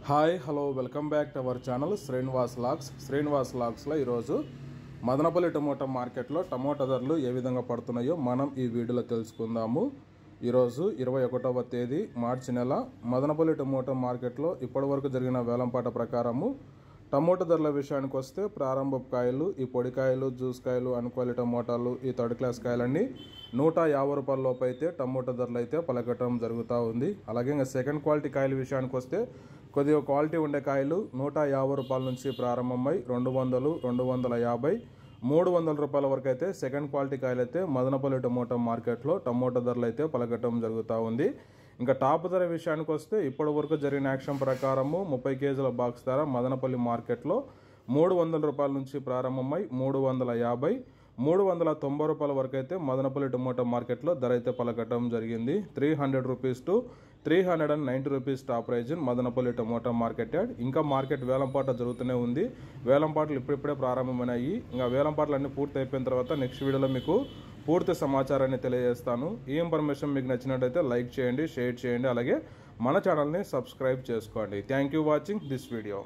Hi hello welcome back to our channel Srinivas లాగ్స్లో ఈరోజు Madanapalle tomato మార్కెట్లో టమోటా ధరలు ఏ విధంగా పడుతున్నాయో మనం ఈ వీడియోలో తెలుసుకుందాము. ఈరోజు 21వ తేదీ మార్చి నెల మదనపల్లి టమోటా మార్కెట్లో ఇప్పటివరకు జరిగిన వేలంపాట ప్రకారము టమోటా ధరల విషయానికి వస్తే ప్రారంభపు కాయలు, ఈ పొడికాయలు, జ్యూస్ కాయలు, అన్క్వాలి టమోటాలు, ఈ థర్డ్ క్లాస్ కాయలన్నీ 150 రూపాయల లోపు అయితే టమోటా ధరలు అయితే పలకటం జరుగుతూ ఉంది. అలాగే ఇంకా సెకండ్ క్వాలిటీ కాయల విషయానికి వస్తే కొద్దిగా క్వాలిటీ ఉండే కాయలు 150 రూపాయల నుంచి ప్రారంభమై 200, 250, 300 రూపాయల వరకు అయితే సెకండ్ క్వాలిటీ కాయలు అయితే మదనపల్లి టమోటా మార్కెట్లో టమోటా ధరలు అయితే పలకటం జరుగుతూ ఉంది. ఇంకా టాప్ ధర విషయానికి వస్తే ఇప్పటి వరకు జరిగిన యాక్షన్ ప్రకారము 30 కేజీల బాక్స్ ధర మదనపల్లి మార్కెట్లో 300 రూపాయల నుంచి ప్రారంభమై 350, 390 రూపాయల వరకు అయితే మదనపల్లి టమోటా మార్కెట్లో ధర అయితే పలకటం జరిగింది. 300 rupees to 390 rupees top price in Madanapalle tomato market yard. ఇంకా మార్కెట్ వేలంపాట జరుగుతూనే ఉంది. వేలంపాటలు ఇప్పుడిప్పుడే ప్రారంభమైనాయి. ఇంకా వేలంపాటలు అన్నీ పూర్తి అయిపోయిన తర్వాత నెక్స్ట్ వీడియోలో మీకు పూర్తి సమాచారాన్ని తెలియజేస్తాను. ఈ ఇన్ఫర్మేషన్ మీకు నచ్చినట్టయితే లైక్ చేయండి, షేర్ చేయండి, అలాగే మన ఛానల్ని సబ్స్క్రైబ్ చేసుకోండి. Thank you watching this video.